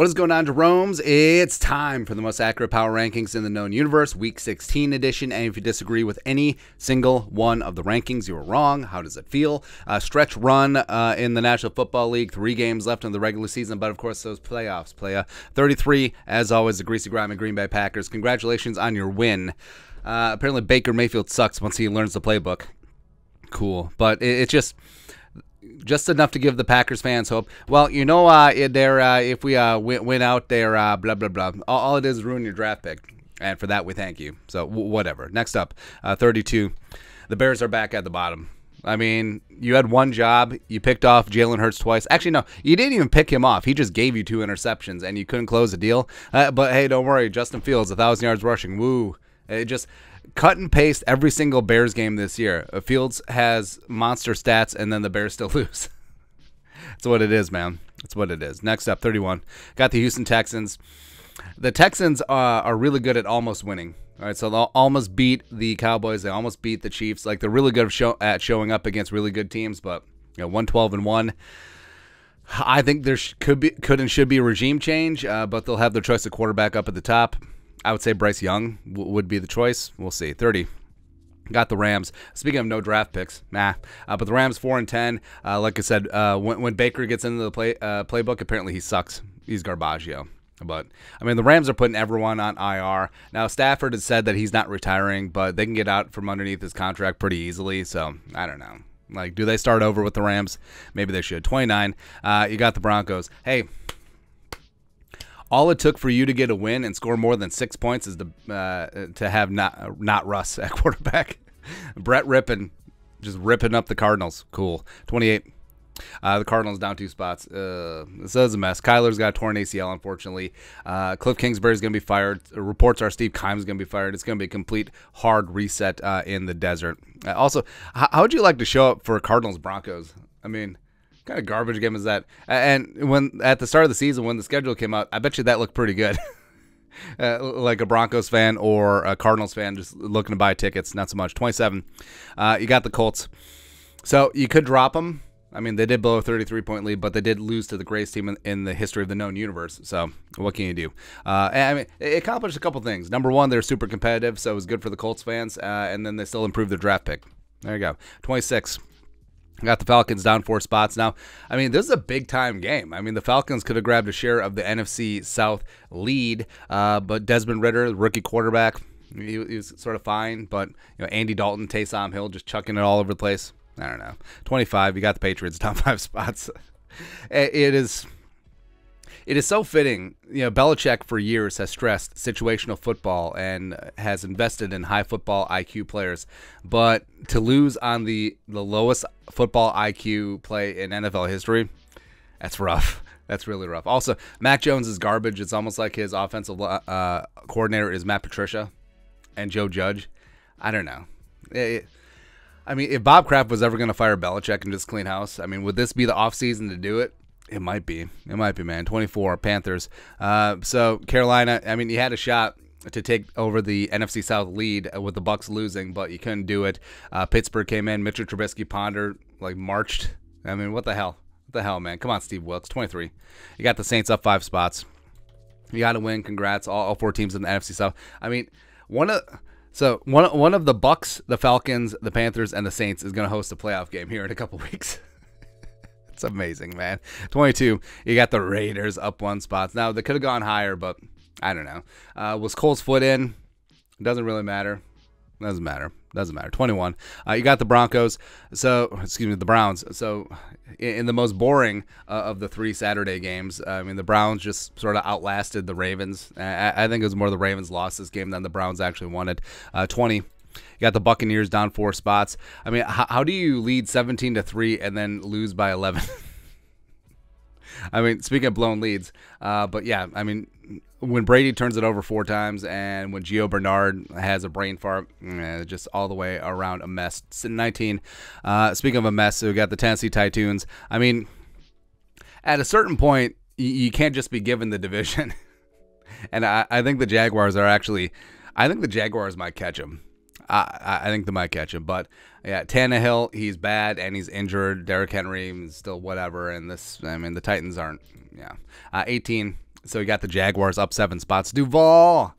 What is going on, Jeromes? It's time for the most accurate power rankings in the known universe, Week 16 edition. And if you disagree with any single one of the rankings, you are wrong. How does it feel? Stretch run in the National Football League. 3 games left in the regular season, but of course those playoffs. Play 33, as always, the Greasy Grime and Green Bay Packers. Congratulations on your win. Apparently Baker Mayfield sucks once he learns the playbook. Cool, but it's just enough to give the Packers fans hope. Well, you know, if we win out there, blah, blah, blah. All it is ruin your draft pick. And for that, we thank you. So, whatever. Next up, 32. The Bears are back at the bottom. I mean, you had one job. You picked off Jalen Hurts twice. Actually, no, you didn't even pick him off. He just gave you 2 interceptions, and you couldn't close the deal. But, hey, don't worry. Justin Fields, 1,000 yards rushing. Woo. It just cut and paste every single Bears game this year. Fields has monster stats, and then the Bears still lose. That's what it is, man. That's what it is. Next up, 31. Got the Houston Texans. The Texans are really good at almost winning. All right, so they'll almost beat the Cowboys. They almost beat the Chiefs. Like, they're really good at showing up against really good teams, but 1-12-1. I think there could and should be a regime change, but they'll have their choice of quarterback up at the top. I would say Bryce Young would be the choice. We'll see. 30. Got the Rams. Speaking of no draft picks, but the Rams 4-10. Like I said, when Baker gets into the playbook, apparently he sucks. He's Garbaggio. But I mean, the Rams are putting everyone on IR now. Stafford has said that he's not retiring, but they can get out from underneath his contract pretty easily. So I don't know. Like, do they start over with the Rams? Maybe they should. 29. You got the Broncos. Hey. All it took for you to get a win and score more than 6 points is to have not Russ at quarterback. Brett Rippon just ripping up the Cardinals. Cool. 28. The Cardinals down 2 spots. So it's a mess. Kyler's got a torn ACL, unfortunately. Cliff Kingsbury's going to be fired. Reports are Steve Keim's going to be fired. It's going to be a complete hard reset in the desert. Also, how would you like to show up for Cardinals Broncos? I mean, what kind of garbage game is that? And when at the start of the season, when the schedule came out, I bet you that looked pretty good. Like a Broncos fan or a Cardinals fan just looking to buy tickets, not so much. 27. You got the Colts. So you could drop them. I mean, they did blow a 33-point lead, but they did lose to the greatest team in the history of the known universe. So what can you do? I mean, it accomplished a couple things. Number one, they're super competitive, so it was good for the Colts fans. And then they still improved their draft pick. There you go. 26. Got the Falcons down 4 spots. Now, I mean, this is a big-time game. I mean, the Falcons could have grabbed a share of the NFC South lead, but Desmond Ridder, the rookie quarterback, he was sort of fine. But Andy Dalton, Taysom Hill, just chucking it all over the place. I don't know. 25, you got the Patriots down 5 spots. It is so fitting. Belichick for years has stressed situational football and has invested in high football IQ players. But to lose on the lowest football IQ play in NFL history, that's rough. That's really rough. Also, Mac Jones is garbage. It's almost like his offensive coordinator is Matt Patricia and Joe Judge. I don't know. I mean, if Bob Kraft was ever going to fire Belichick and just clean house, I mean, would this be the offseason to do it? It might be. It might be, man. 24, Panthers. So, Carolina, I mean, you had a shot to take over the NFC South lead with the Bucs losing, but you couldn't do it. Pittsburgh came in. Mitchell Trubisky marched. I mean, what the hell? What the hell, man? Come on, Steve Wilkes. 23. You got the Saints up 5 spots. You got to win. Congrats. All 4 teams in the NFC South. I mean, one of the Bucs, the Falcons, the Panthers, and the Saints is going to host a playoff game here in a couple weeks. It's amazing, man. 22, you got the Raiders up 1 spot. Now, they could have gone higher, but I don't know. Was Cole's foot in? Doesn't really matter. Doesn't matter. 21, you got the Broncos. The Browns. So, in the most boring of the 3 Saturday games, I mean, the Browns just sort of outlasted the Ravens. I think it was more the Ravens lost this game than the Browns actually won it. 20. You got the Buccaneers down 4 spots. I mean, how do you lead 17-3 and then lose by 11? I mean, speaking of blown leads, but yeah, I mean, when Brady turns it over 4 times and when Gio Bernard has a brain fart, just all the way around a mess. 19. Speaking of a mess, we got the Tennessee Titans. I mean, at a certain point, you can't just be given the division. And I think the Jaguars are actually, I think the Jaguars might catch them. I think they might catch him. But, yeah, Tannehill, he's bad, and he's injured. Derrick Henry is still whatever. And this, I mean, the Titans aren't, yeah. 18, So you got the Jaguars up 7 spots. Duval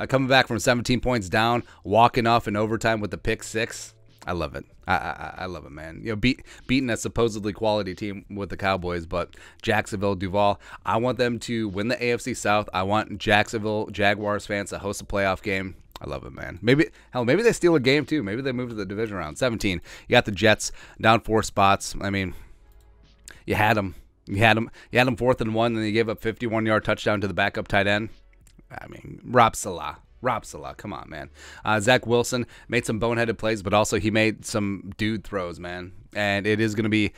coming back from 17 points down, walking off in overtime with the pick 6. I love it. I love it, man. You know, beating a supposedly quality team with the Cowboys, but Jacksonville, Duval, I want them to win the AFC South. I want Jacksonville Jaguars fans to host a playoff game. I love it, man. Maybe they steal a game too. Maybe they move to the division round. 17. You got the Jets down 4 spots. I mean, you had them. You had them 4th and 1, and you gave up 51-yard touchdown to the backup tight end. I mean, Rob Salah, come on, man. Zach Wilson made some boneheaded plays, but also he made some dude throws, man. And it is going to be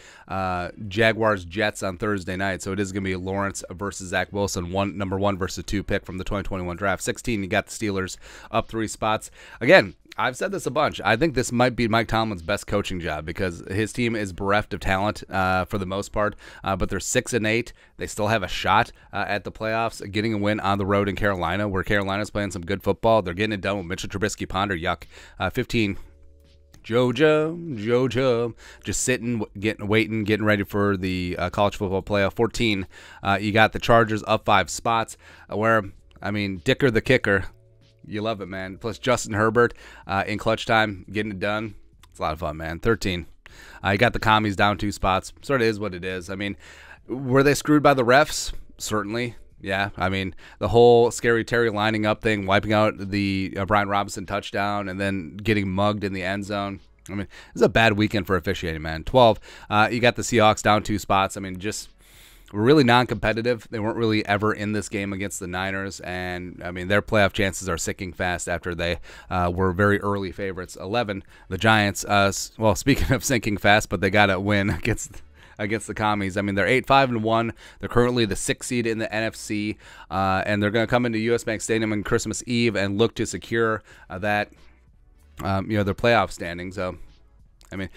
Jaguars-Jets on Thursday night, so it is going to be Lawrence versus Zach Wilson, number 1 versus 2 pick from the 2021 draft. 16, you got the Steelers up 3 spots. Again, I've said this a bunch. I think this might be Mike Tomlin's best coaching job because his team is bereft of talent for the most part, but they're 6-8. They still have a shot at the playoffs, getting a win on the road in Carolina, where Carolina's playing some good football. They're getting it done with Mitchell Trubisky, Ponder, yuck. 15, Jojo, just sitting, waiting, getting ready for the college football playoff. 14, you got the Chargers up 5 spots, where, I mean, Dicker the kicker. You love it, man. Plus Justin Herbert in clutch time, getting it done. It's a lot of fun, man. 13. You got the Commies down 2 spots. Sort of is what it is. I mean, were they screwed by the refs? Certainly. Yeah. I mean, the whole Scary Terry lining up thing, wiping out the Brian Robinson touchdown, and then getting mugged in the end zone. I mean, this is a bad weekend for officiating, man. 12. You got the Seahawks down 2 spots. I mean, just were really non-competitive. They weren't really ever in this game against the Niners, and I mean their playoff chances are sinking fast after they were very early favorites. 11, the Giants. Well, speaking of sinking fast, but they got to win against the Commies. I mean they're 8-5-1. They're currently the 6th seed in the NFC, and they're going to come into US Bank Stadium on Christmas Eve and look to secure that their playoff standing. So, I mean,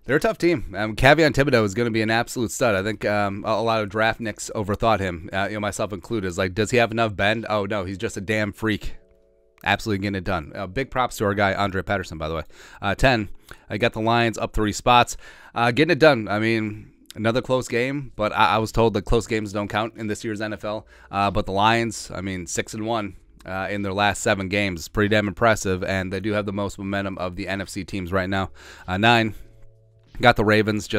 they're a tough team. Kayvon Thibodeau is going to be an absolute stud. I think a lot of draft nicks overthought him, myself included. It's like, does he have enough bend? Oh, no, he's just a damn freak. Absolutely getting it done. Big props to our guy, Andre Patterson, by the way. 10, I got the Lions up 3 spots. Getting it done. I mean, another close game, but I was told that close games don't count in this year's NFL. But the Lions, I mean, 6-1. In their last 7 games. Pretty damn impressive, and they do have the most momentum of the NFC teams right now. 9, got the Ravens.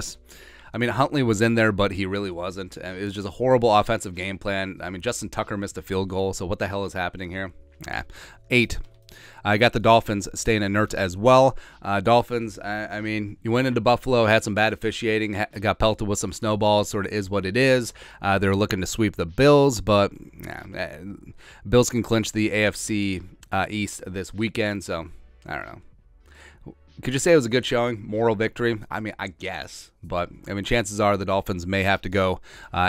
Huntley was in there, but he really wasn't. It was just a horrible offensive game plan. I mean, Justin Tucker missed a field goal, so what the hell is happening here? 8, I got the Dolphins staying inert as well. Dolphins, you went into Buffalo, had some bad officiating, got pelted with some snowballs, sort of is what it is. They're looking to sweep the Bills, but Bills can clinch the AFC East this weekend, so I don't know. Could you say it was a good showing? Moral victory? I mean, I guess. But, chances are the Dolphins may have to go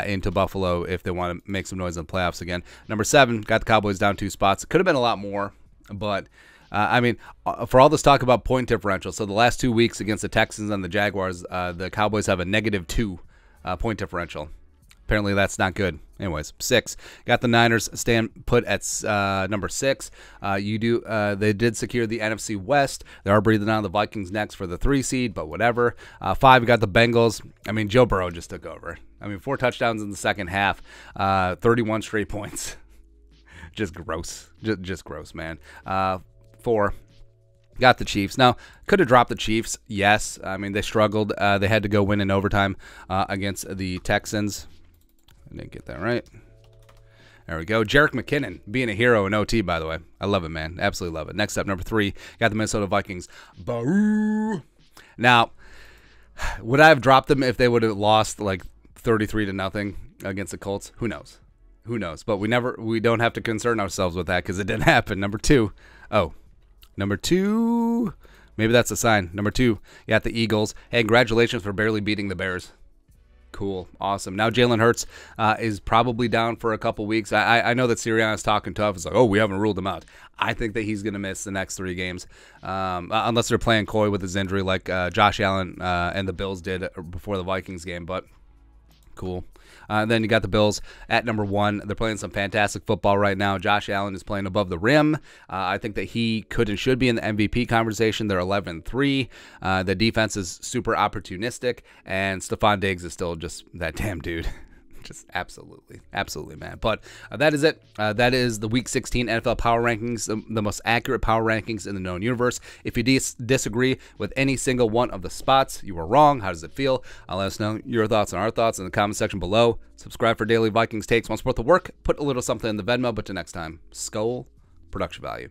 into Buffalo if they want to make some noise in the playoffs again. Number 7, got the Cowboys down 2 spots. It could have been a lot more. But, for all this talk about point differential, so the last 2 weeks against the Texans and the Jaguars, the Cowboys have a -2 point differential. Apparently that's not good. Anyways, 6. Got the Niners staying put at number 6. They did secure the NFC West. They are breathing on the Vikings next for the 3 seed, but whatever. 5, got the Bengals. Joe Burrow just took over. 4 touchdowns in the second half. 31 straight points. Just gross. Just gross, man. 4. Got the Chiefs. Now, could have dropped the Chiefs. Yes. They struggled. They had to go win in overtime against the Texans. I didn't get that right. There we go. Jerick McKinnon being a hero in OT, by the way. I love it, man. Absolutely love it. Next up, number 3, got the Minnesota Vikings. Boo! Now, would I have dropped them if they would have lost like 33-0 against the Colts? Who knows? Who knows? But we don't have to concern ourselves with that because it didn't happen. Number 2. Oh, number 2. Maybe that's a sign. Number 2, you got the Eagles. Hey, congratulations for barely beating the Bears. Cool. Awesome. Now Jalen Hurts is probably down for a couple weeks. I know that Sirianni's talking tough. It's like, oh, we haven't ruled him out. I think that he's going to miss the next 3 games unless they're playing coy with his injury like Josh Allen and the Bills did before the Vikings game. But cool. Then you got the Bills at number 1. They're playing some fantastic football right now. Josh Allen is playing above the rim. I think that he could and should be in the MVP conversation. They're 11-3. The defense is super opportunistic, and Stephon Diggs is still just that damn dude. Just absolutely, man. But that is it. That is the Week 16 NFL Power Rankings, the most accurate power rankings in the known universe. If you disagree with any single one of the spots, you were wrong. How does it feel? Let us know your thoughts and our thoughts in the comment section below. Subscribe for daily Vikings takes. Want to support the work? Put a little something in the Venmo. But till next time, Skull Production Value.